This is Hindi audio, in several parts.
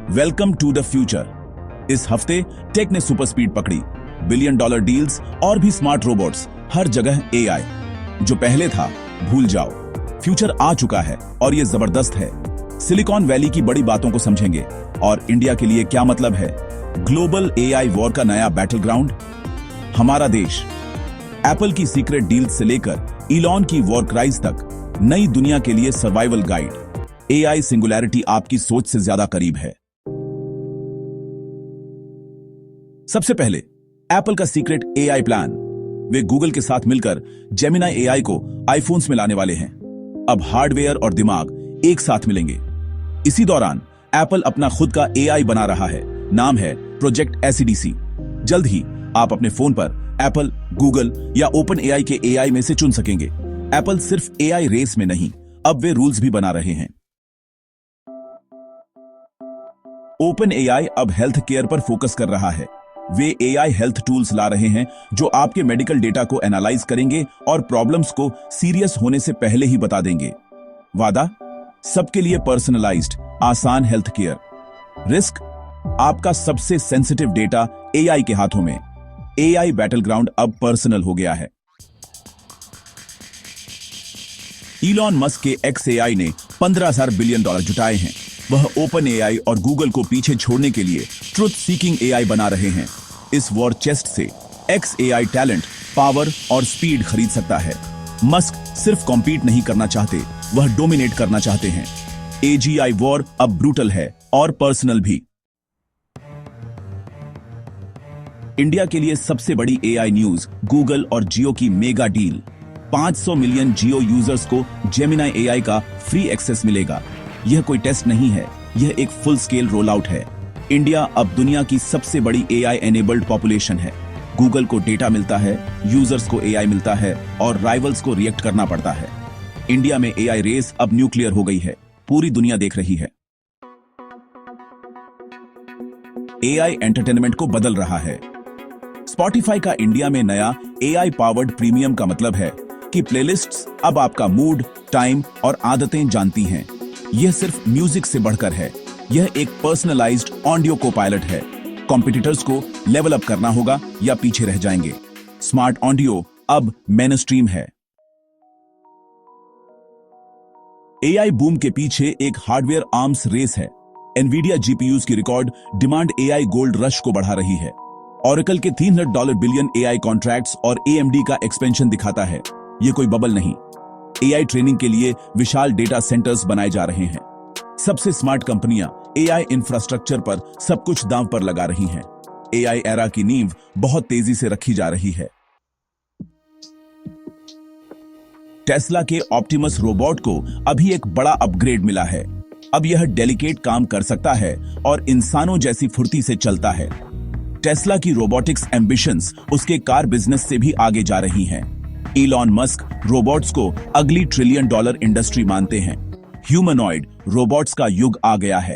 Welcome to the future. इस हफ्ते टेक ने सुपर स्पीड पकड़ी, बिलियन डॉलर डील्स और भी स्मार्ट रोबोट्स, हर जगह एआई। जो पहले था भूल जाओ, फ्यूचर आ चुका है और ये जबरदस्त है। सिलिकॉन वैली की बड़ी बातों को समझेंगे और इंडिया के लिए क्या मतलब है ग्लोबल एआई वॉर का नया बैटल ग्राउंड, हमारा देश। एप्पल की सीक्रेट डील से लेकर इलॉन की वॉर क्राइज तक, नई दुनिया के लिए सर्वाइवल गाइड। एआई सिंगुलैरिटी आपकी सोच से ज्यादा करीब है। सबसे पहले एप्पल का सीक्रेट एआई प्लान। वे गूगल के साथ मिलकर जेमिनाई एआई को आईफोन्स में लाने वाले हैं। अब हार्डवेयर और दिमाग एक साथ मिलेंगे। इसी दौरान एप्पल अपना खुद का एआई बना रहा है, नाम है प्रोजेक्ट एसीडीसी। जल्द ही आप अपने फोन पर एप्पल, गूगल या ओपन एआई के एआई में से चुन सकेंगे। एप्पल सिर्फ एआई रेस में नहीं, अब वे रूल्स भी बना रहे हैं। ओपन एआई अब हेल्थ केयर पर फोकस कर रहा है। वे एआई हेल्थ टूल्स ला रहे हैं जो आपके मेडिकल डेटा को एनालाइज करेंगे और प्रॉब्लम्स को सीरियस होने से पहले ही बता देंगे। वादा, सबके लिए पर्सनलाइज्ड आसान हेल्थ केयर। रिस्क, आपका सबसे सेंसिटिव डेटा एआई के हाथों में। एआई बैटल ग्राउंड अब पर्सनल हो गया है। इलॉन मस्क के XAI ने 15,000 बिलियन डॉलर जुटाए हैं। वह ओपन एआई और गूगल को पीछे छोड़ने के लिए ट्रुथ सीकिंग एआई बना रहे हैं। इस वॉर चेस्ट से XAI टैलेंट, पावर और स्पीड खरीद सकता है। मस्क सिर्फ कॉम्पीट नहीं करना चाहते, वह डोमिनेट करना चाहते हैं। AGI वॉर अब ब्रूटल है और पर्सनल भी। इंडिया के लिए सबसे बड़ी एआई न्यूज, गूगल और जियो की मेगा डील। 500 मिलियन जियो यूजर्स को जेमिनाई एआई का फ्री एक्सेस मिलेगा। यह कोई टेस्ट नहीं है, यह एक फुल स्केल रोल आउट है। इंडिया अब दुनिया की सबसे बड़ी एआई एनेबल्ड पॉपुलेशन है। गूगल को डेटा मिलता है, यूजर्स को एआई मिलता है और राइवल्स को रिएक्ट करना पड़ता है। इंडिया में एआई रेस अब न्यूक्लियर हो गई है, पूरी दुनिया देख रही है। एआई एंटरटेनमेंट को बदल रहा है। स्पॉटिफाई का इंडिया में नया एआई पावर्ड प्रीमियम का मतलब है कि प्लेलिस्ट्स अब आपका मूड, टाइम और आदतें जानती हैं। यह सिर्फ म्यूजिक से बढ़कर है, यह एक पर्सनलाइज्ड ऑडियो को पायलट है। कॉम्पिटिटर्स को लेवल अप करना होगा या पीछे रह जाएंगे। स्मार्ट ऑडियो अब मेनस्ट्रीम है। एआई बूम के पीछे एक हार्डवेयर आर्म्स रेस है। एनवीडिया जीपीयूज की record demand AI gold rush को बढ़ा रही है। ऑरेकल के $300 बिलियन एआई कॉन्ट्रैक्ट्स और AMD का एक्सपेंशन दिखाता है। यह कोई बबल नहीं, एआई ट्रेनिंग के लिए विशाल डेटा सेंटर्स बनाए जा रहे हैं। सबसे स्मार्ट कंपनियां एआई इंफ्रास्ट्रक्चर पर सब कुछ दांव पर लगा रही हैं। एआई एरा की नींव बहुत तेजी से रखी जा रही है। टेस्ला के ऑप्टिमस रोबोट को अभी एक बड़ा अपग्रेड मिला है। अब यह डेलिकेट काम कर सकता है और इंसानों जैसी फुर्ती से चलता है। टेस्ला की रोबोटिक्स एम्बिशंस उसके कार बिजनेस से भी आगे जा रही हैं। इलॉन मस्क रोबोट्स को अगली $1 ट्रिलियन इंडस्ट्री मानते हैं। ह्यूमनॉइड रोबोट्स का युग आ गया है।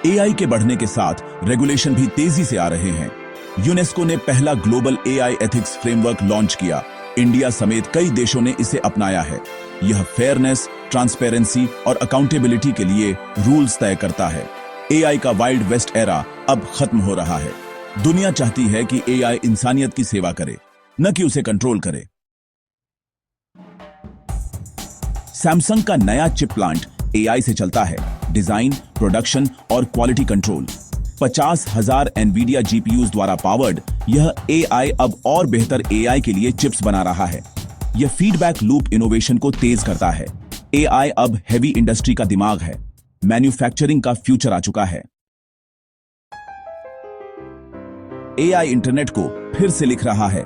एआई के बढ़ने के साथ रेगुलेशन भी तेजी से आ रहे हैं। यूनेस्को ने पहला global AI ethics framework launch किया। इंडिया समेत कई देशों ने इसे अपनाया है। यह फेयरनेस, ट्रांसपेरेंसी और अकाउंटेबिलिटी के लिए रूल्स तय करता है। एआई का वाइल्ड वेस्ट एरा अब खत्म हो रहा है। दुनिया चाहती है कि एआई इंसानियत की सेवा करे, न कि उसे कंट्रोल करे। सैमसंग का नया चिप प्लांट एआई से चलता है। डिजाइन, प्रोडक्शन और क्वालिटी कंट्रोल। 50,000 एनवीडिया जीपीयूज द्वारा पावर्ड यह एआई अब और बेहतर एआई के लिए चिप्स बना रहा है। यह फीडबैक लूप इनोवेशन को तेज करता है। एआई अब हेवी इंडस्ट्री का दिमाग है। मैन्युफैक्चरिंग का फ्यूचर आ चुका है। एआई इंटरनेट को फिर से लिख रहा है।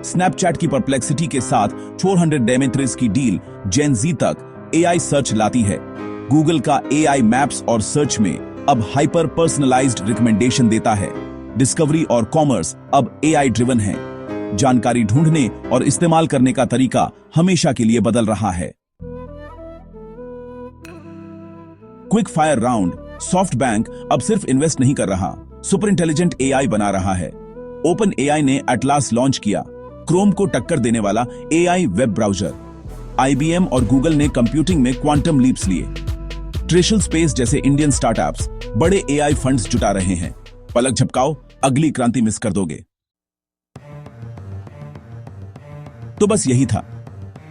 स्नैपचैट की परप्लेक्सिटी के साथ 400 डेमेट्रिस की डील जेन जी तक एआई सर्च लाती है। गूगल का एआई मैप्स और सर्च में अब हाइपर पर्सनलाइज्ड रिकमेंडेशन देता है। डिस्कवरी और कॉमर्स अब एआई ड्रिवन है। जानकारी ढूंढने और इस्तेमाल करने का तरीका हमेशा के लिए बदल रहा है। क्विक फायर राउंड, सॉफ्टबैंक अब सिर्फ इन्वेस्ट नहीं कर रहा, सुपर इंटेलिजेंट एआई बना रहा है। ओपन एआई ने एटलास लॉन्च किया, क्रोम को टक्कर देने वाला एआई वेब ब्राउजर। IBM और गूगल ने कंप्यूटिंग में क्वांटम लीप्स लिए। ट्रिशल स्पेस जैसे इंडियन स्टार्टअप्स बड़े एआई फंड्स जुटा रहे हैं। पलक झपकाओ, अगली क्रांति मिस कर दोगे। तो बस यही था।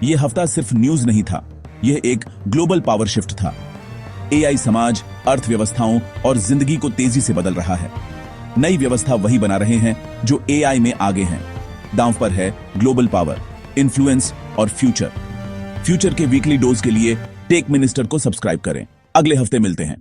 यह हफ्ता सिर्फ न्यूज नहीं था, यह एक ग्लोबल पावर शिफ्ट था। एआई समाज, अर्थव्यवस्थाओं और जिंदगी को तेजी से बदल रहा है। नई व्यवस्था वही बना रहे हैं जो एआई में आगे हैं। दांव पर है ग्लोबल पावर, इन्फ्लुएंस और फ्यूचर के वीकली डोज के लिए टेक मिनिस्टर को सब्सक्राइब करें। अगले हफ्ते मिलते हैं।